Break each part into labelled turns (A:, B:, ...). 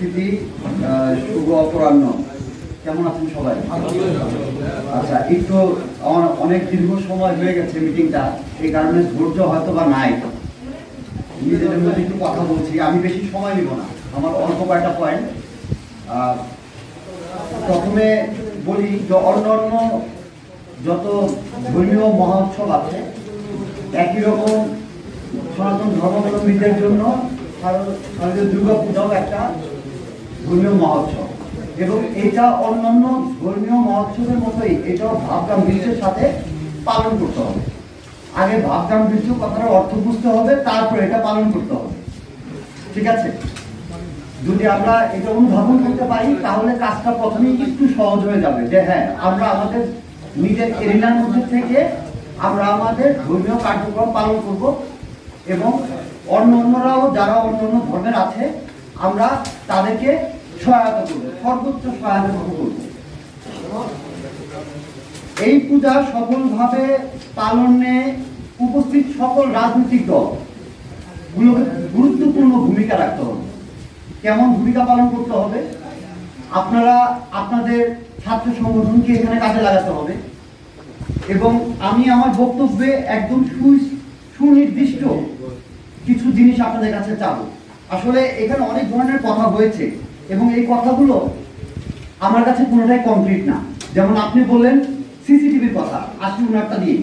A: উপস্থিতি, শুভ অপরাহ্ন। কেমন আছেন সবাই? আচ্ছা, একটু আমার অনেক দীর্ঘ সময় হয়ে গেছে মিটিংটা, এই কারণে ধৈর্য হয়তো বা নাই, নিজেদের মধ্যে একটু কথা বলছি। আমি বেশি সময় নিব না, আমার অল্প কয়েকটা পয়েন্ট। প্রথমে বলি যে অন্যান্য যত ধর্মীয় মহোৎসব আছে একই রকম সনাতন ধর্মাবলম্বীদের জন্য শারদীয় দুর্গা পূজাও একটা ধর্মীয় মহোৎসব, এবং এটা অন্যান্য ধর্মীয় মহোৎসবের মতোই এটাও ভাবগাম্ভীর্যের সাথে পালন করতে হবে। আগে ভাবগাম্ভীর্য কথার অর্থ বুঝতে হবে, তারপর এটা পালন করতে হবে। ঠিক আছে? যদি আমরা এটা অনুধাবন করতে পারি তাহলে কাজটা প্রথমেই একটু সহজ হয়ে যাবে, যে হ্যাঁ আমরা আমাদের নিজের এরিয়ার মধ্যে থেকে আমরা আমাদের ধর্মীয় কার্যক্রম পালন করব, এবং অন্যরাও যারা অন্য ধর্মের আছে আমরা তাদেরকে সহায়তা করব, সর্বোচ্চ সহায়তা করব। এই পূজা সফলভাবে পালনে উপস্থিত সকল রাজনৈতিক দল গুলোকে গুরুত্বপূর্ণ ভূমিকা রাখতে হবে। কেমন ভূমিকা পালন করতে হবে? আপনারা আপনাদের ছাত্র সংগঠনকে এখানে কাজে লাগাতে হবে, এবং আমি আমার বক্তব্যে একদম সুনির্দিষ্ট কিছু জিনিস আপনাদের কাছে চাবো। আসলে এখানে অনেক ধরনের কথা হয়েছে এবং এই কথাগুলো আমার কাছে কোনোটাই কমপ্লিট না। যেমন আপনি বললেন সিসিটিভির কথা, আসলে উনারটা দিয়ে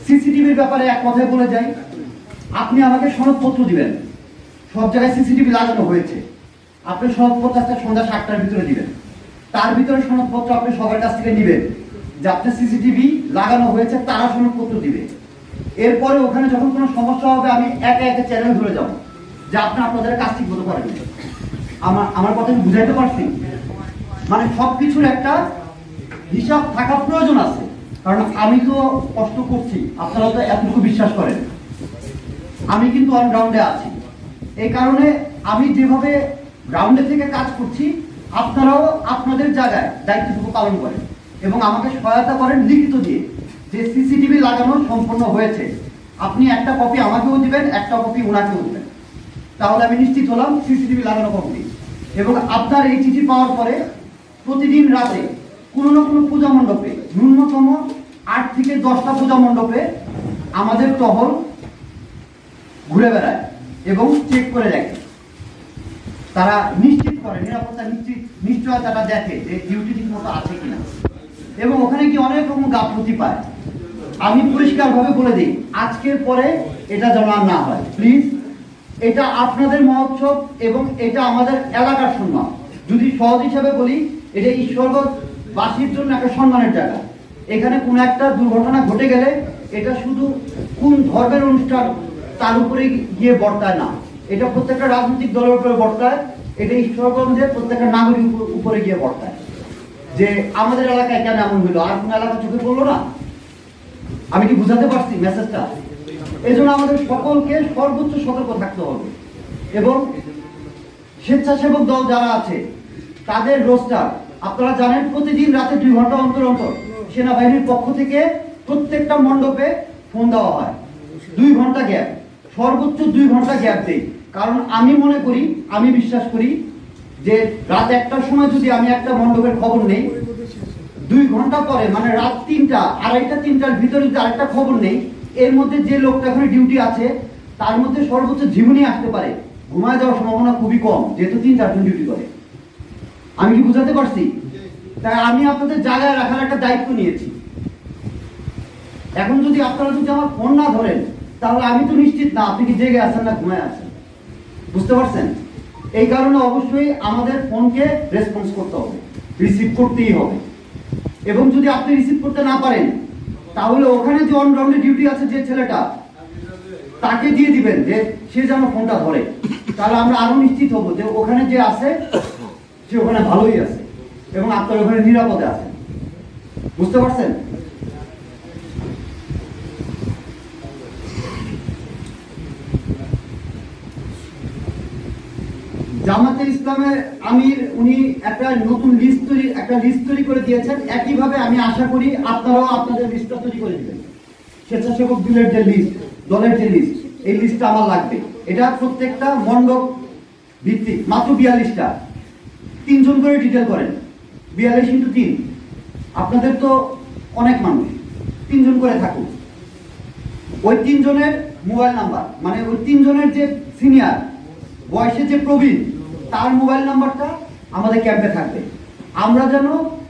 A: সিসিটিভির ব্যাপারে এক কথায় বলে যাই, আপনি আমাকে সনদপত্র দিবেন, সব জায়গায় সিসিটিভি লাগানো হয়েছে, আপনি সনদপত্র সন্ধ্যা 7টার ভিতরে দিবেন, তার ভিতরে সনদপত্র আপনি সবার কাছ থেকে নিবেন যে আপনার সিসিটিভি লাগানো হয়েছে, তারা সনদপত্র দিবে। এরপরে ওখানে যখন কোনো সমস্যা হবে আমি একে একে চ্যানেল ধরে যাব যে আপনি আপনাদের কাজ ঠিক মতো করেন। আমার কথা বুঝাইতে পারছি? মানে সবকিছুর একটা হিসাব থাকা প্রয়োজন আছে, কারণ আমি তো কষ্ট করছি, আপনারা তো এতটুকু বিশ্বাস করেন, আমি কিন্তু অলরাউন্ডে আছি। এই কারণে আমি যেভাবে গ্রাউন্ডে থেকে কাজ করছি আপনারাও আপনাদের জায়গায় দায়িত্বটুকু পালন করেন এবং আমাকে সহায়তা করেন লিখিত দিয়ে যে সিসিটিভি লাগানো সম্পন্ন হয়েছে। আপনি একটা কপি আমাকেও দিবেন, একটা কপি ওনাকেও দিবেন, তাহলে আমি নিশ্চিত হলাম সিসিটিভি লাগানো কমপ্লিট। এবং আপনার এই চিঠি পাওয়ার পরে প্রতিদিন রাতে কোনো না কোনো পূজা মণ্ডপে ন্যূনতম 8 থেকে 10টা পূজা মণ্ডপে আমাদের টহল ঘুরে বেড়ায় এবং চেক করে দেখে, তারা নিশ্চিত করে, নিরাপত্তা নিশ্চয়তাটা দেখে যে ডিউটি ঠিক মতো আছে কিনা, এবং ওখানে কি অনেক রকম গাফলতি পায়। আমি পরিষ্কারভাবে বলে দিই, আজকের পরে এটা যেন আর না হয় প্লিজ। এটা আপনাদের মহোৎসব এবং এটা আমাদের এলাকার সম্মান। যদি সহজ হিসাবে বলি, এটা ঈশ্বরগঞ্জবাসীর জন্য একটা সম্মানের জায়গা। এখানে কোন একটা দুর্ঘটনা ঘটে গেলে এটা শুধু কোন ধর্মের অনুষ্ঠান তার উপরে গিয়ে বর্তায় না, এটা প্রত্যেকটা রাজনৈতিক দলের উপরে বর্তায়, এটা ঈশ্বরগঞ্জের প্রত্যেকটা নাগরিক উপরে গিয়ে বর্তায় যে আমাদের এলাকায় কেন এমন হইলো, আর কোন এলাকা চোখে পড়লো না। আমি কি বুঝাতে পারছি মেসেজটা? এই জন্য আমাদের সকলকে সর্বোচ্চ সতর্ক থাকতে হবে, এবং স্বেচ্ছাসেবক দল যারা আছে তাদের রোস্টার আপনারা জানেন, প্রতিদিন রাতে 2 ঘন্টা অন্তর অন্তর সেনাবাহিনীর পক্ষ থেকে প্রত্যেকটা মণ্ডপে ফোন দেওয়া হয়। 2 ঘন্টা গ্যাপ, সর্বোচ্চ 2 ঘন্টা গ্যাপ দেই, কারণ আমি মনে করি, আমি বিশ্বাস করি যে রাত 1টার সময় যদি আমি একটা মণ্ডপের খবর নেই, 2 ঘন্টা পরে মানে রাত 3টা, 2:30, 3টার ভিতরে যদি আরেকটা খবর নেই, এর মধ্যে যে লোকটা এখানে ডিউটি আছে তার মধ্যে সর্বোচ্চ ঝিমুনি আসতে পারে, ঘুমায় যাওয়ার সম্ভাবনা খুবই কম, যেহেতু 3-4 জন ডিউটি করে। আমি কি বুঝাতে পারছি? তাই আমি আপনাদের জায়গায় রাখার একটা দায়িত্ব নিয়েছি। এখন যদি আপনারা যদি আমার ফোন না ধরেন তাহলে আমি তো নিশ্চিত না আপনি কি জেগে আছেন না ঘুমায় আছেন, বুঝতে পারছেন? এই কারণে অবশ্যই আমাদের ফোনকে রেসপন্স করতে হবে, রিসিভ করতেই হবে। এবং যদি আপনি রিসিভ করতে না পারেন তাহলে ওখানে যে অনগ্রাউন্ডে ডিউটি আছে যে ছেলেটা, তাকে দিয়ে দিবেন যে সে যেন ফোনটা ধরে, তাহলে আমরা আরো নিশ্চিত হব যে ওখানে যে আছে সে ওখানে ভালোই আছে এবং আপনার ওখানে নিরাপদে আছে। বুঝতে পারছেন? জামাতে ইসলামের আমির উনি একটা নতুন লিস্ট তৈরি করে দিয়েছেন। একইভাবে আমি আশা করি আপনারাও আপনাদের লিস্টটা তৈরি করে দিবেন। স্বেচ্ছাসেবক দলের যে লিস্ট, এই লিস্টটা আমার লাগবে। এটা প্রত্যেকটা মণ্ডপ ভিত্তিক মাত্র 42টা, 3 জন করে ডিটেল করেন, 42 × 3, আপনাদের তো অনেক মানুষ, 3 জন করে থাকুন। ওই 3 জনের মোবাইল নাম্বার, মানে ওই 3 জনের যে সিনিয়র, বয়সে যে প্রবীণ, তার মোবাইল নাম্বারটা আমাদের ক্যাম্পে থাকবে। আমরা যেন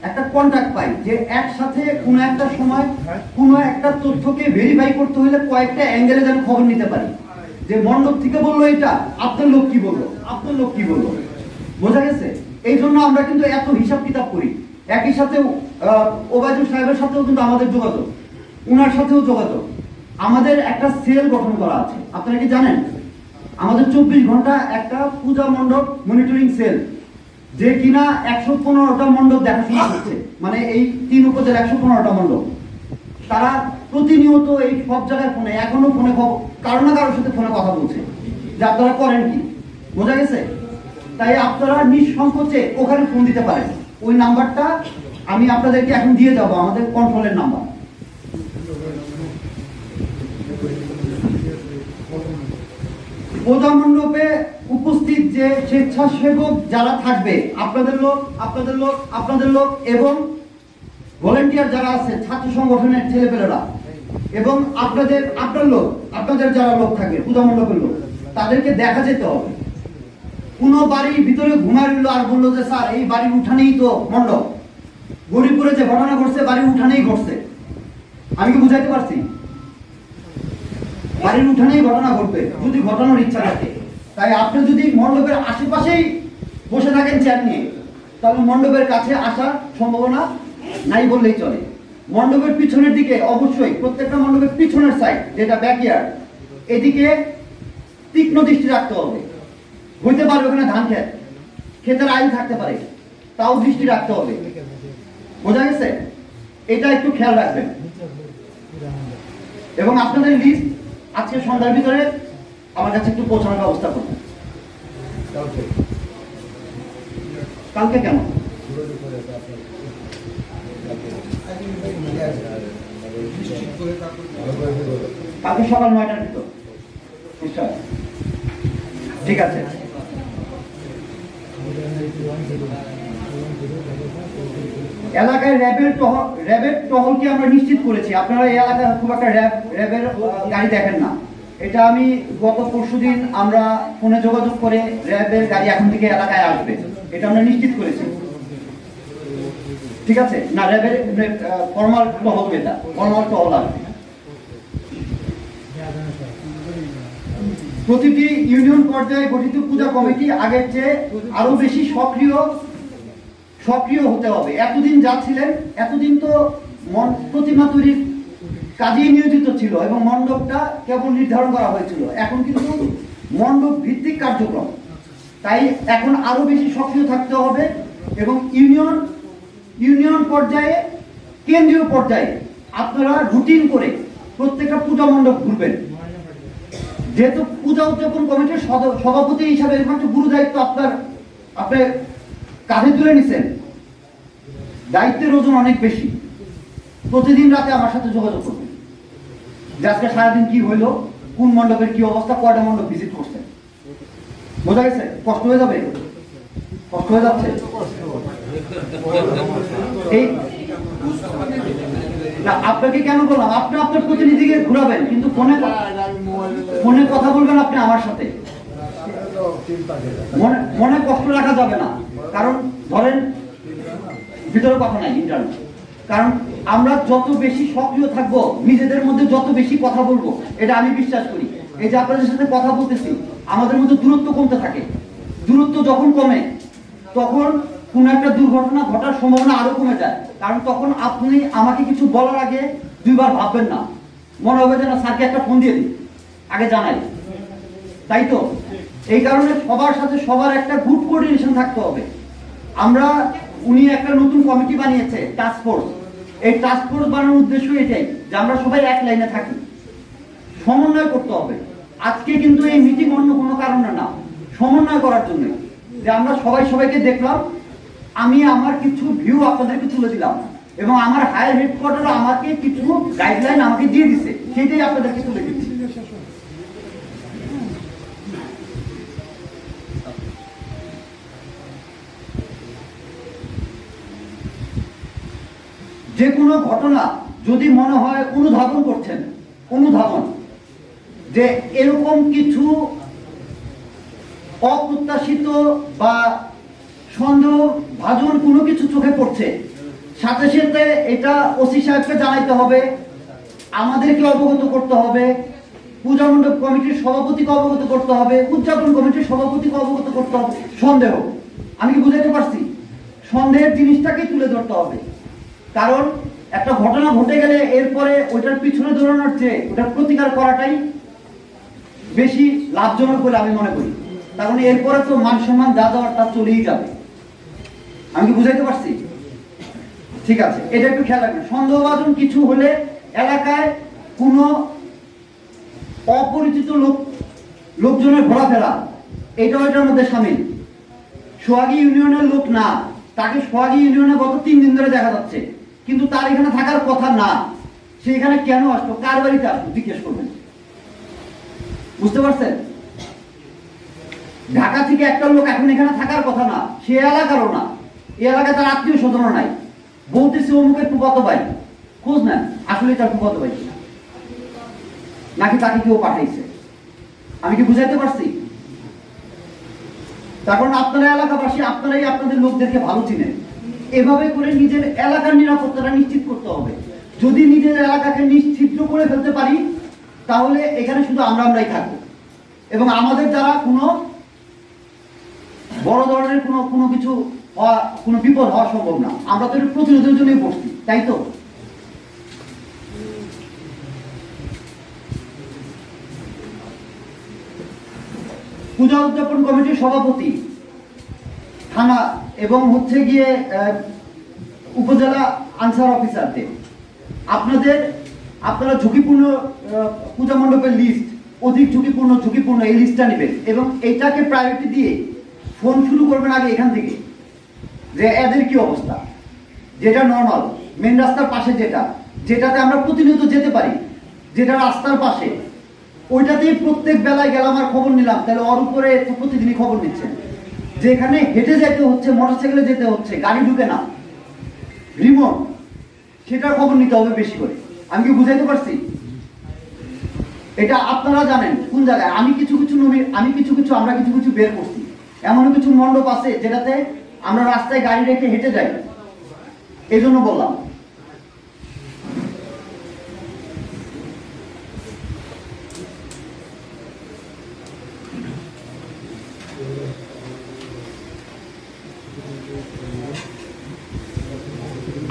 A: একটা কন্ট্যাক্ট পাই যে একসাথে কোনো একটা সময় কোনো একটা তথ্যকে ভেরিফাই করতে হলে কয়েকটা অ্যাঙ্গেলে যেন খবর নিতে পারি, যে মণ্ডপ থেকে বললো এটা, আপনার লোক কি বললো, আপনার লোক কি বললো, বোঝা গেছে? এই জন্য আমরা কিন্তু এত হিসাব কিতাব করি। একই সাথে ওবায়দুল সাহেবের সাথেও কিন্তু আমাদের যোগাযোগ, উনার সাথেও যোগাযোগ। আমাদের একটা সেল গঠন করা আছে, আপনারা কি জানেন? আমাদের 24 ঘন্টা একটা পূজা মণ্ডপ মনিটরিং সেল, যে কিনা 115টা মণ্ডপ দেখাশোনা করছে, মানে এই 3 উপজেলা 115টা মণ্ডপ। তারা প্রতিনিয়ত এই সব জায়গায় ফোনে, এখনো ফোনে কারো না কারোর সাথে ফোনে কথা বলছে যে আপনারা করেন কি, বোঝা গেছে? তাই আপনারা নিঃসংকোচে ওখানে ফোন দিতে পারেন। ওই নাম্বারটা আমি আপনাদেরকে এখন দিয়ে যাব, আমাদের কন্ট্রোলের নাম্বার। পূজা মণ্ডপে উপস্থিত যে স্বেচ্ছাসেবক যারা থাকবে, আপনাদের লোক, আপনাদের লোক, আপনাদের লোক এবং ভলান্টিয়ার যারা আছে, ছাত্র সংগঠনের ছেলেপেলেরা, এবং আপনার লোক, আপনাদের যারা লোক থাকবে পূজা মণ্ডপের লোক, তাদেরকে দেখা যেতে হবে। কোনো বাড়ির ভিতরে ঘুমায় রইল আর বললো যে স্যার এই বাড়ির উঠানেই তো মণ্ডপ, গরিবপুরে যে ঘটনা ঘটছে বাড়ির উঠানেই ঘটছে, আমি কি বুঝাইতে পারছি? বাড়ির উঠানেই ঘটনা ঘটবে যদি ঘটানোর ইচ্ছা থাকে। তাই আপনি যদি মণ্ডপের আশেপাশেই বসে থাকেন চেয়ার নিয়ে, তাহলে মণ্ডপের কাছে আসার সম্ভাবনা নাই বললেই চলে। মণ্ডপের পিছনের দিকে অবশ্যই, প্রত্যেকটা মণ্ডপের পিছনের সাইড যেটা ব্যাকইয়ার্ড, এদিকে তীক্ষ্ণ দৃষ্টি রাখতে হবে। হইতে পারে ওখানে ধান ক্ষেত, ক্ষেতের আইল থাকতে পারে, তাও দৃষ্টি রাখতে হবে, বোঝা গেছে? এটা একটু খেয়াল রাখবেন। এবং আপনাদের লিস্ট আজকে সন্ধ্যার ভিতরে আমার কাছে একটু পৌঁছানোর ব্যবস্থা করবেন। কালকে কেন? কালকে সকাল 9টার ভিতর, ঠিক আছে? এলাকায় র্যাবের টহলকে আমরা নিশ্চিত করেছি। আপনারা এই এলাকায় খুব একটা র্যাবের গাড়ি দেখেন না, এটা আমি গত পরশুদিন আমরা ফোনে যোগাযোগ করে র্যাবের গাড়ি এখন থেকে এলাকায় আসবে, এটা আমরা নিশ্চিত করেছি, ঠিক আছে? না, র্যাবের ফর্মাল টহল, এটা ফর্মাল টহল আসবে। প্রতিটি ইউনিয়ন পর্যায়ে গঠিত পূজা কমিটি আগের চেয়ে আরো বেশি সক্রিয় হতে হবে। এতদিন যা ছিলেন, এতদিন তো প্রতিমা তৈরির কাজেই নিয়োজিত ছিল এবং মণ্ডপটা কেবল নির্ধারণ করা হয়েছিল। এখন কিন্তু মণ্ডপ ভিত্তিক কার্যক্রম, তাই এখন আরো বেশি সক্রিয় থাকতে হবে। এবং ইউনিয়ন পর্যায়ে, কেন্দ্রীয় পর্যায়ে আপনারা রুটিন করে প্রত্যেকটা পূজা মণ্ডপ ঘুরবেন। যেহেতু পূজা উদযাপন কমিটির সভাপতি হিসাবে একমাত্র গুরু দায়িত্ব আপনি কাঁধে তুলে নিছেন, দায়িত্বের ওজন অনেক বেশি। প্রতিদিন রাতে আমার সাথে যোগাযোগ করবেন যে আজকে সারাদিন কি হইলো, কোন মণ্ডপের কি অবস্থা, কয়টা মণ্ডপ ভিজিট করছেন, বোঝা গেছে? কষ্ট হয়ে যাবে, কষ্ট হয়ে যাচ্ছে। এই না, আপনাকে কেন বললাম, আপনি আপনার প্রতিনিধিকে ঘুরাবেন, কিন্তু ফোনে কথা বলবেন আপনি আমার সাথে। মনে কষ্ট রাখা যাবে না, কারণ ধরেন ভিতরে কথা নাই, ইন্টারনেট। কারণ আমরা যত বেশি সক্রিয় থাকবো, নিজেদের মধ্যে যত বেশি কথা বলবো, এটা আমি বিশ্বাস করি। এই যে আপনাদের সাথে কথা বলতেছি, আমাদের মধ্যে দূরত্ব কমতে থাকে। দূরত্ব যখন কমে, তখন কোন একটা দুর্ঘটনা ঘটার সম্ভাবনা আরো কমে যায়। কারণ তখন আপনি আমাকে কিছু বলার আগে 2 বার ভাববেন না, মনে হবে যে না, স্যারকে একটা ফোন দিয়ে দিই, আগে জানাই, তাই তো? এই কারণে সবার সাথে সবার একটা গুড কোঅর্ডিনেশন থাকতে হবে। উনি একটা নতুন কমিটি বানিয়েছে, টাস্ক ফোর্স। এই টাস্ক ফোর্স বানানোর উদ্দেশ্য এটাই যে আমরা সবাই এক লাইনে থাকি, সমন্বয় করতে হবে। আজকে কিন্তু এই মিটিং অন্য কোনো কারণে না, সমন্বয় করার জন্য, যে আমরা সবাইকে দেখলাম, আমি আমার কিছু ভিউ আপনাদেরকে তুলে দিলাম এবং আমার হায়ার হেডকোয়ার্টার আমাকে কিছু গাইডলাইন আমাকে দিয়ে দিচ্ছে, সেটাই আপনাদেরকে তুলে দিচ্ছি। যে কোনো ঘটনা যদি মনে হয় অনুধাবন করছেন, অনুধাবন যে এরকম কিছু অপ্রত্যাশিত বা সন্দেহভাজন কোনো কিছু চোখে পড়ছে, সাথে সাথে এটা ওসি সাহেবকে জানাইতে হবে, আমাদেরকে অবগত করতে হবে, পূজা মণ্ডপ কমিটির সভাপতিকে অবগত করতে হবে, উদযাপন কমিটির সভাপতিকে অবগত করতে হবে। সন্দেহ, আমি কি বুঝাইতে পারছি? সন্দেহের জিনিসটাকেই তুলে ধরতে হবে। কারণ একটা ঘটনা ঘটে গেলে এরপরে ওইটার পিছনে দৌড়ানোর চেয়ে ওটার প্রতিকার করাটাই বেশি লাভজনক বলে আমি মনে করি। কারণ এরপরে তো মান সম্মান যা দেওয়ার তা চলেই যাবে। আমি কি বুঝাইতে পারছি? ঠিক আছে, এটা একটু খেয়াল রাখবেন। সন্দেহভাজন কিছু হলে এলাকায় কোনো অপরিচিত লোকজনের ঘোরাফেরা, এটাও এটার মধ্যে সামিল। সোহাগী ইউনিয়নের লোক না, তাকে সোহাগী ইউনিয়নে গত 3 দিন ধরে দেখা যাচ্ছে, কিন্তু তার এখানে থাকার কথা না। সে এখানে কেন আসলো, কার বাড়িতে আসলো, জিজ্ঞেস করবেন। বুঝতে পারছেন? ঢাকা থেকে একটা লোক এখন এখানে থাকার কথা না, সে এলাকারও না, এই এলাকায় তার আত্মীয় স্বজনও নাই, বলতেছে অমুকের ফুফাতো ভাই, খোঁজ নেন আসলে তার ফুফাতো ভাই কিনা, নাকি তাকে কেউ পাঠাইছে। আমি কি বুঝাইতে পারছি? তার কারণ আপনারা এলাকাবাসী, আপনারাই আপনাদের লোকদেরকে ভালো চিনেন। এভাবে করে নিজের এলাকার নিরাপত্তাটা নিশ্চিত করতে হবে। যদি নিজের এলাকাকে নিশ্চিত করে ফেলতে পারি, তাহলে এখানে শুধু আমরাই থাকবো, এবং আমাদের দ্বারা কোনো বড় ধরনের কোনো কিছু কোনো বিপদ হওয়া সম্ভব না। আমরা তো প্রতিরোধের জন্যই বসছি, তাই তো? পূজা উদযাপন কমিটির সভাপতি, থানা এবং হচ্ছে গিয়ে উপজেলা আনসার অফিসারদের আপনারা ঝুঁকিপূর্ণ পূজা মণ্ডপের লিস্ট, অধিক ঝুঁকিপূর্ণ এই লিস্টটা নেবেন এবং এইটাকে প্রায়োরিটি দিয়ে ফোন শুরু করবেন আগে এখান থেকে, যে এদের কি অবস্থা, যেটা নর্মাল মেন রাস্তার পাশে, যেটাতে আমরা প্রতিনিয়ত যেতে পারি, যেটা রাস্তার পাশে, ওইটাতেই প্রত্যেক বেলায় গেলাম আর খবর নিলাম, তাহলে ওর উপরে প্রতিদিনই খবর নিচ্ছেন। যেখানে হেঁটে যেতে হচ্ছে, মোটরসাইকেলে যেতে হচ্ছে, গাড়ি ঢুকে না, রিমোট, সেটার খবর নিতে হবে বেশি করে। আমি কি বুঝাইতে পারছি? এটা আপনারা জানেন কোন জায়গায়। আমরা কিছু কিছু বের করছি। এমন কিছু মণ্ডপ আছে যেটাতে আমরা রাস্তায় গাড়ি রেখে হেঁটে যাই, এই জন্য বললাম।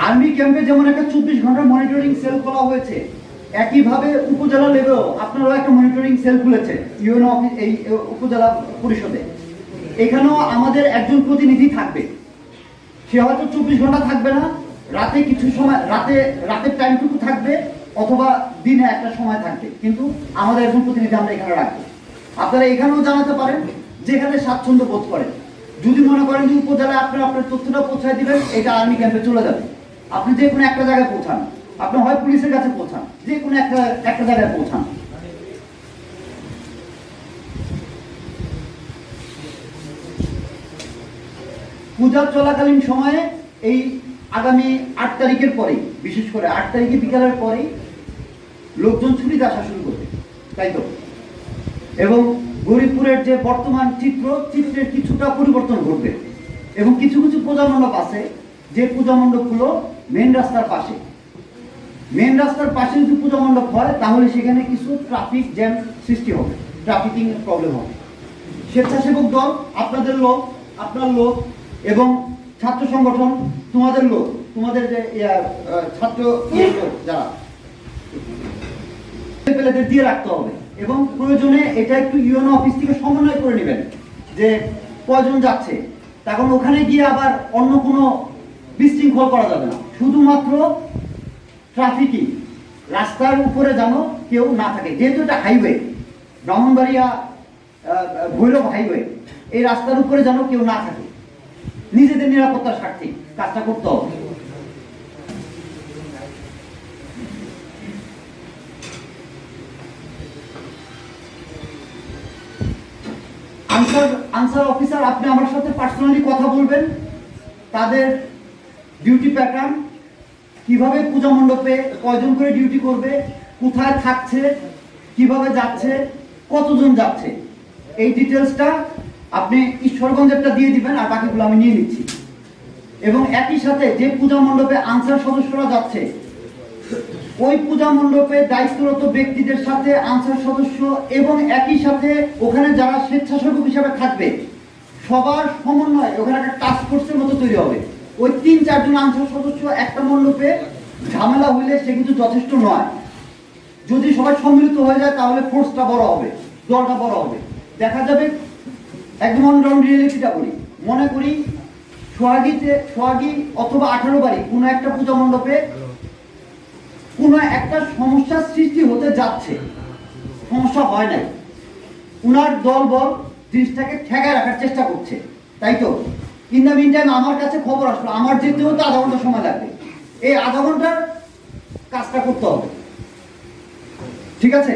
A: আর্মি ক্যাম্পে যেমন একটা 24 ঘন্টা মনিটরিং সেল খোলা হয়েছে, একইভাবে উপজেলা লেভেলেও আপনারাও একটা মনিটরিং সেল খুলেছে ইউএনও অফিস, এই উপজেলা পরিষদে। এখানেও আমাদের একজন প্রতিনিধি থাকবে। সে হয়তো 24 ঘন্টা থাকবে না, রাতে কিছু সময়, রাতের টাইমটুকু থাকবে, অথবা দিনে একটা সময় থাকবে, কিন্তু আমাদের একজন প্রতিনিধি আমরা এখানে রাখবো। আপনারা এখানেও জানাতে পারেন যেখানে স্বাচ্ছন্দ্য বোধ করেন। যদি মনে করেন যে উপজেলায় আপনার তথ্যটা পৌঁছায় দিবেন, এটা আর্মি ক্যাম্পে চলে যাবে। আপনি যে কোনো একটা জায়গায় পৌঁছান, আপনি হয় পুলিশের কাছে পৌঁছান, যে কোনো একটা জায়গায় পৌঁছান। পূজার চলাকালীন সময়ে এই আগামী 8 তারিখের পরে, বিশেষ করে 8 তারিখে বিকালের পরে লোকজন ছুটিতে আসা শুরু করবে, তাই তো? এবং গরিবপুরের যে বর্তমান চিত্রের কিছুটা পরিবর্তন ঘটবে, এবং কিছু কিছু পূজা মণ্ডপ আছে যে পূজা মণ্ডপগুলো মেন রাস্তার পাশে। মেন রাস্তার পাশে যদি পূজা মণ্ডপ হয়, তাহলে সেখানে কিছু ট্রাফিক জ্যাম সৃষ্টি হবে, ট্রাফিকিং প্রবলেম হবে। স্বেচ্ছাসেবক দল, আপনাদের লোক, আপনার লোক, এবং ছাত্র সংগঠন, তোমাদের লোক, তোমাদের যে ছাত্র যারা দিয়ে রাখতে হবে, এবং প্রয়োজনে এটা একটু ইউএনও অফিস থেকে সমন্বয় করে নেবেন যে কয়জন যাচ্ছে। তখন ওখানে গিয়ে আবার অন্য কোনো বিশৃঙ্খল করা যাবে না। শুধুমাত্র ট্রাফিকিং, রাস্তার উপরে যেন কেউ না থাকে। যেহেতু এটা হাইওয়ে, ব্রাহ্মণবাড়িয়া ভৈরব হাইওয়ে, এই রাস্তার উপরে যেন কেউ না থাকে। নিজেদের নিরাপত্তার স্বার্থে কাজটা করতে হবে। আনসার অফিসার, আপনি আমার সাথে পার্সোনালি কথা বলবেন, তাদের ডিউটি প্যাটার্ন কিভাবে পূজা মণ্ডপে কয়জন করে ডিউটি করবে, কোথায় থাকছে, কিভাবে যাচ্ছে, কতজন যাচ্ছে, এই ডিটেলসটা আপনি ঈশ্বরগঞ্জেরটা দিয়ে দিবেন, আর বাকিগুলো আমি নিয়ে নিচ্ছি। এবং একই সাথে যে পূজা মণ্ডপে আনসার সদস্যরা যাচ্ছে, ওই পূজা মণ্ডপে দায়িত্বরত ব্যক্তিদের সাথে আনসার সদস্য এবং একই সাথে ওখানে যারা স্বেচ্ছাসেবক হিসাবে থাকবে সবার সমন্বয় ওখানে একটা টাস্ক ফোর্সের মতো তৈরি হবে। ওই ৩-৪ জন আনসার সদস্য একটা মণ্ডপে ঝামেলা হইলে সে কিন্তু যথেষ্ট নয়। যদি সবাই সম্মিলিত হয়ে যায় তাহলে ফোর্সটা বড় হবে, দলটা বড় হবে। দেখা যাবে একদম অনগ্রাউন্ড রিয়েলিটিটা করি, মনে করি সোহাগী অথবা 18 বাড়ি কোনো একটা পূজা মণ্ডপে কোনো একটা সমস্যার সৃষ্টি হতে যাচ্ছে, সমস্যা হয় নাই, উনার দলবল জিনিসটাকে ঠেকায় রাখার চেষ্টা করছে, তাই তো? ইন দ্য মিন টাইম আমার কাছে খবর আসলো, আমার যেতেও তো আধা ঘন্টা সময় লাগবে, এই আধা ঘন্টার কাজটা করতে হবে, ঠিক আছে?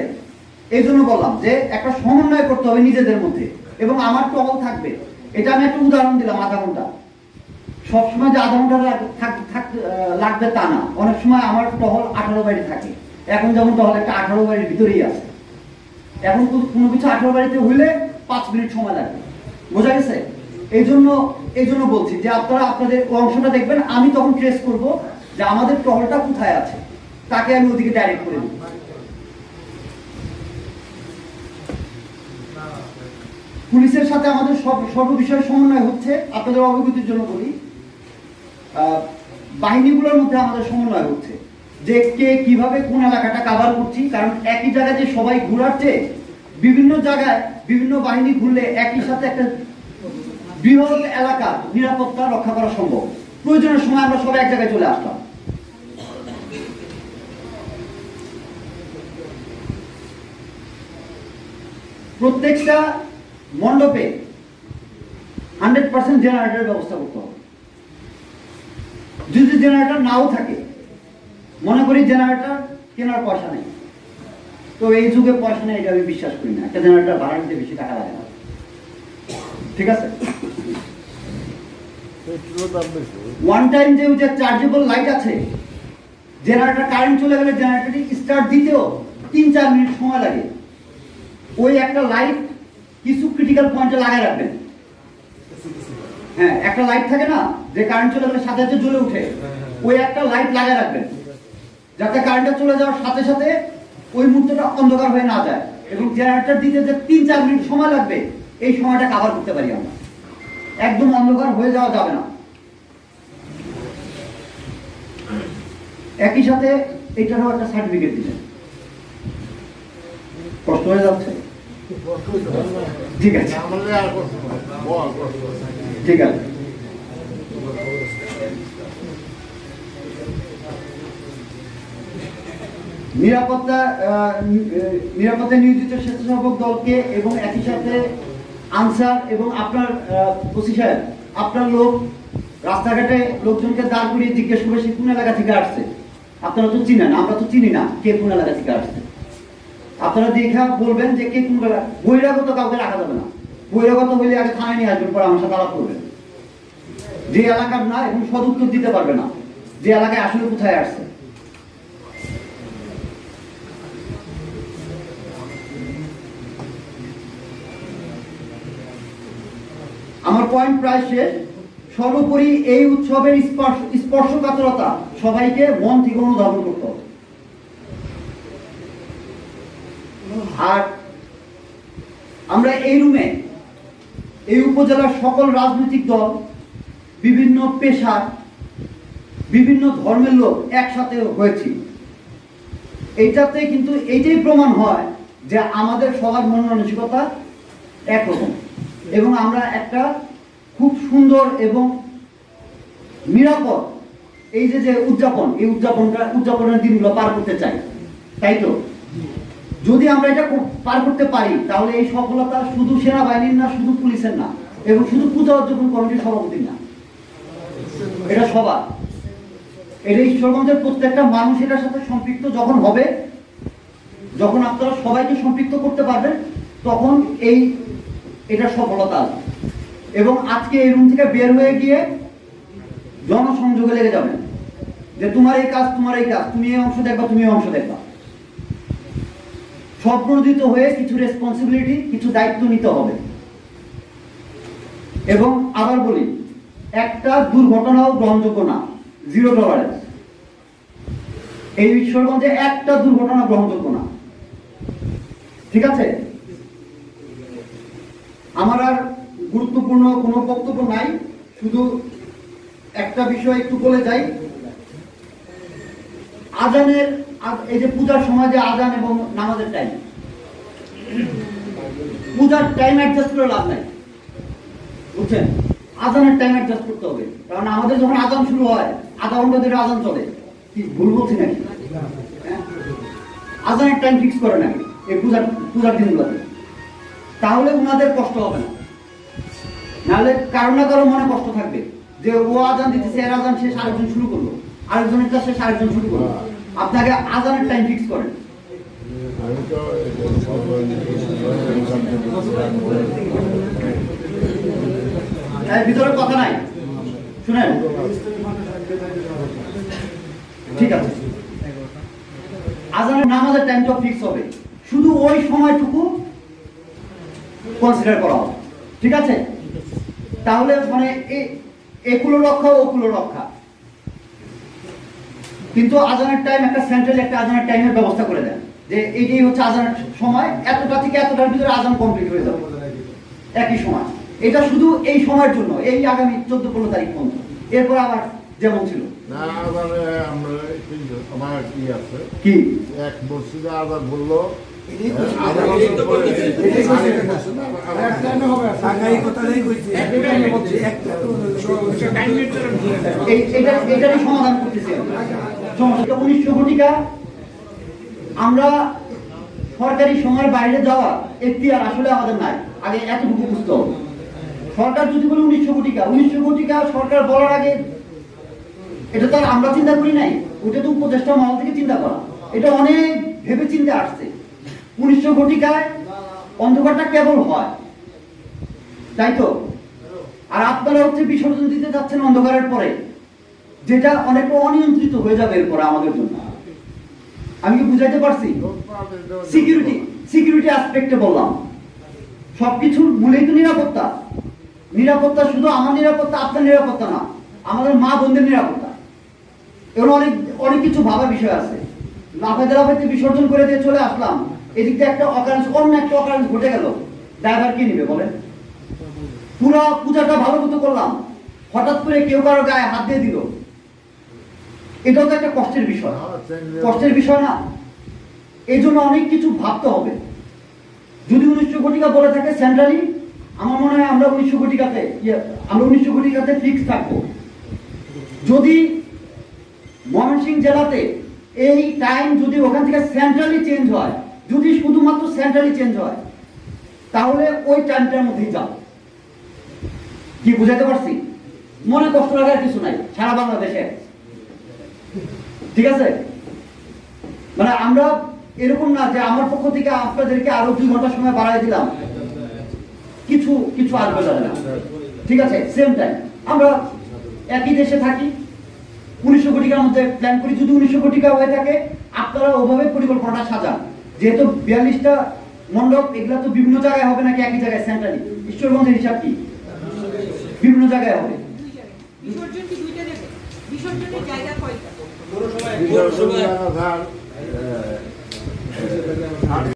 A: এই জন্য বললাম যে একটা সমন্বয় করতে হবে নিজেদের মধ্যে, এবং আমার টহল থাকবে। এটা আমি একটা উদাহরণ দিলাম, আধা ঘন্টা। সবসময় যে আধা ঘন্টা লাগবে তা না, অনেক সময় আমার টহল 18 বাড়ি থাকে। এখন যেমন টহল একটা 18 বাড়ির ভিতরেই আছে, এখন কোনো কিছু 18 বাড়িতে হইলে 5 মিনিট সময় লাগবে, বোঝা গেছে? এই জন্য বলছি যে আপনারা আপনাদের অংশটা দেখবেন, আমি তখন ট্রেস করব যে আমাদের টহলটা কোথায় আছে, তাকে আমি ওদিকে ডাইরেক্ট করে দেব। পুলিশের সাথে আমাদের সর্ব বিষয়ে সমন্বয় হচ্ছে। আপনাদের অবগতির জন্য বলি, বাহিনীগুলোর মধ্যে আমাদের সমন্বয় হচ্ছে যে কে কিভাবে কোন এলাকাটা কভার করছি। কারণ একই জায়গায় যে সবাই ঘুরাচ্ছে, বিভিন্ন জায়গায় বিভিন্ন বাহিনী ঘুরলে একই সাথে একটা বৃহৎ এলাকা নিরাপত্তা রক্ষা করা সম্ভব। প্রয়োজনের সময় আমরা সবাই এক জায়গায় চলে আসলাম। প্রত্যেকটা মণ্ডপে 100% জেনারেটরের ব্যবস্থা করতে হবে। যদি জেনারেটর নাও থাকে, মনে করি জেনারেটর কেনার পয়সা নেই, তো এই যুগে পয়সা নেই এটা আমি বিশ্বাস করি না। একটা জেনারেটর ভাড়া নিতে বেশি টাকা লাগে না, ঠিক আছে? ওয়ান টাইম যে চার্জেবল লাইট আছে, জেনারেটর কারেন্ট চলে গেলে জেনারেটরটি স্টার্ট দিতেও 3-4 মিনিট সময় লাগে। ওই একটা লাইট কিছু ক্রিটিক্যাল পয়েন্টে লাগায় রাখবেন। হ্যাঁ, একটা লাইট থাকে না যে কারেন্ট চলে গেলে সাথে সাথে জ্বলে উঠে, ওই একটা লাইট লাগায় রাখবেন যাতে কারেন্টটা চলে যাওয়ার সাথে সাথে ওই মুহূর্তটা অন্ধকার হয়ে না যায়। এবং জেনারেটর দিতে যে 3-4 মিনিট সময় লাগবে, এই সময়টা কভার করতে পারি আমরা। একদম অন্ধকার হয়ে যাওয়া যাবে না। একই সাথে এটারও একটা সার্টিফিকেট দিলেন। কষ্ট হয়ে যাচ্ছে? ঠিক আছে, ঠিক আছে। নিরাপত্তা নিয়োজিত স্বেচ্ছাসেবক দলকে এবং একই সাথে আনসার এবং আপনার ওসি সাহেব, আপনার লোক রাস্তাঘাটে লোকজনকে দাঁড় করিয়ে জিজ্ঞেস করবে সে কোন এলাকা থেকে আসছে। আপনারা তো চিনেন, আমরা তো চিনি না কে কোন এলাকা থেকে আসছে। আপনারা দেখা বলবেন যে কে কোন এলাকা। বহিরাগত কাউকে রাখা যাবে না। বহিরাগত হইলে আগে থানায় নিয়ে আসবেন, পরে আমার সাথে আলাপ করবেন। যে এলাকার না এবং সদুত্তর দিতে পারবে না যে এলাকায় আসলে কোথায় আসছে। আমার পয়েন্ট প্রায় শেষ। সর্বোপরি এই উৎসবের স্পর্শকাতরতা সবাইকে মন থেকে অনুধাবন করতে হবে। আর আমরা এই রুমে এই উপজেলার সকল রাজনৈতিক দল, বিভিন্ন পেশার, বিভিন্ন ধর্মের লোক একসাথে হয়েছি। এইটাতে কিন্তু এইটাই প্রমাণ হয় যে আমাদের সবার মন মানসিকতা একরকম, এবং আমরা একটা খুব সুন্দর এবং নিরাপদ এই যে উদযাপন, এই উদযাপনের দিনগুলো পার করতে চাই, তাই তো? যদি আমরা এটা পার করতে পারি তাহলে এই সফলতা শুধু সেনাবাহিনীর না, শুধু পুলিশের না, এবং শুধু পূজা উদযাপন কমিটির সভাপতির না, এটা সবার। এটা ঈশ্বরগঞ্জের প্রত্যেকটা মানুষ এটার সাথে সম্পৃক্ত যখন হবে, যখন আপনারা সবাইকে সম্পৃক্ত করতে পারবেন, তখন এটা সফলতা আসবে। এবং আজকে এই রুম থেকে বের হয়ে গিয়ে জনসংযোগে লেগে যাবেন। যে তোমার এই কাজ, তুমি এই অংশ দেখবা, তুমি এই অংশ দেখবা। স্বপ্রণোদিত হয়ে কিছু রেসপন্সিবিলিটি, কিছু দায়িত্ব নিতে হবে। এবং আবার বলি, একটা দুর্ঘটনাও গ্রহণযোগ্য না, 0 টলারেন্স। এই ঈশ্বরগঞ্জে একটা দুর্ঘটনা গ্রহণযোগ্য না, ঠিক আছে? আমার আর গুরুত্বপূর্ণ কোনো বক্তব্য নাই, শুধু একটা বিষয় একটু বলে যাই। আজানের, এই যে পূজার সময় যে আজান এবং নামাজের টাইম, পূজার টাইম অ্যাডজাস্ট করে লাভ নাই, বুঝছেন? আজানের টাইম অ্যাডজাস্ট করতে হবে। কারণ আমাদের যখন আজান শুরু হয়, আধা ঘন্টা ধরে আজান চলে। কি ভুল বলছি নাকি? আজানের টাইম ফিক্স করে নাকি এই পূজার দিনগুলোতে? তাহলে উনাদের কষ্ট হবে না। নাহলে কারো না কারো মনে কষ্ট থাকবে যে ও আজান দিতেছে, এর আজান শেষ, আরেকজন শুরু করলো, আরেকজনের কাজ শেষ, আরেকজন শুরু করলো। আপনাকে আজানের টাইম ফিক্স করেন। ভিতরে কথা নাই, শুনেন, ঠিক আছে? আজানের নামাজের টাইমটা ফিক্স হবে, শুধু ওই সময়টুকু কনসিডার করা হবে, ঠিক আছে? তাহলে মানে এগুলো রক্ষা, ওগুলো রক্ষা। কিন্তু আজানের টাইম একটা সেন্ট্রাল একটা আজানের টাইমের ব্যবস্থা করে দেন, যে এইটাই হচ্ছে আজানের সময়, এতটা থেকে এতটার ভিতরে আজান কমপ্লিট হয়ে যাবে একই সময়। এটা শুধু এই সময়ের জন্য, এই আগামী 14-15 তারিখ পর্যন্ত। এরপর আবার যেমন ছিল
B: না, আবার আমরা আমার কি আছে,
A: কি
B: এক মসজিদে আবার বললো
A: এটারই সমাধান করতেছি। 1900 ঘটিকা আমরা সরকারি সময়ের বাইরে যাওয়া এখতিয়ার আসলে আমাদের নাই। আগে এতটুকু বুঝতে হবে। সরকার যদি বলে 1900 ঘটিকা সরকার বলার আগে, এটা তো আর আমরা চিন্তা করি নাই, ওটা তো উপদেষ্টা মহল থেকে চিন্তা করা। এটা অনেক ভেবে চিন্তা আসছে। 1900 ঘটিকায় অন্ধকারটা কেবল হয়, তাই তো? আর আপনারা হচ্ছে বিসর্জন দিতে যাচ্ছেন অন্ধকারের পরে, যেটা অনেকটা অনিয়ন্ত্রিত হয়ে যাবে এরপরে আমাদের জন্য। আমি কি বুঝাইতে পারছি? সিকিউরিটি অ্যাসপেক্টে বললাম। সবকিছুর মূলেই তো নিরাপত্তা। নিরাপত্তা শুধু আমার নিরাপত্তা, আপনার নিরাপত্তা না, আমাদের মা বোনদের নিরাপত্তা। এগুলো অনেক কিছু ভাবার বিষয় আছে। লাফাইতে বিসর্জন করে দিয়ে চলে আসলাম, এদিক থেকে একটা অকারেন্স, অন্য একটা অকারেন্স ঘটে গেল, ড্রাইভার কি নিবে বলেন? পুরো পূজাটা ভালো মতো করলাম, হঠাৎ করে কেউ কারো গায়ে হাত দিয়ে দিল, এটাও তো একটা কষ্টের বিষয়। কষ্টের বিষয় না? এই জন্য অনেক কিছু ভাবতে হবে। যদি 1900 ঘটিকা বলে থাকে সেন্ট্রালি, আমার মনে হয় আমরা 1900 ঘটিকাতে ফিক্স থাকবো। যদি ময়মনসিংহ জেলাতে এই টাইম যদি ওখান থেকে সেন্ট্রালি চেঞ্জ হয়, যদি শুধুমাত্র সেন্ট্রালি চেঞ্জ হয়, তাহলে ওই টাইমটার মধ্যেই যাও। কি বুঝাতে পারছি? মনে কষ্ট লাগার কিছু নাই, সারা বাংলাদেশে, ঠিক আছে? মানে আমরা এরকম না যে আমার পক্ষ থেকে আপনাদেরকে আরো 2 ঘন্টা সময় বাড়াই দিলাম, কিছু আসবে না, ঠিক আছে? সেম টাইম আমরা একই দেশে থাকি, 1900 ঘটিকার মধ্যে প্ল্যান করি। যদি 1900 ঘটিকা হয়ে থাকে, আপনারা ওভাবে পরিকল্পনাটা সাজান। যেহেতু 42টা মণ্ডপ, এগুলা তো বিভিন্ন জায়গায় হবে নাকি একই জায়গায় সেন্ট্রালি? ঈশ্বরগঞ্জের হিসাব কি? বিভিন্ন জায়গায় হবে।
C: বিসর্জন কি দুইটা দেবে? বিসর্জনের জায়গা কয়টা?
B: বিসর্জন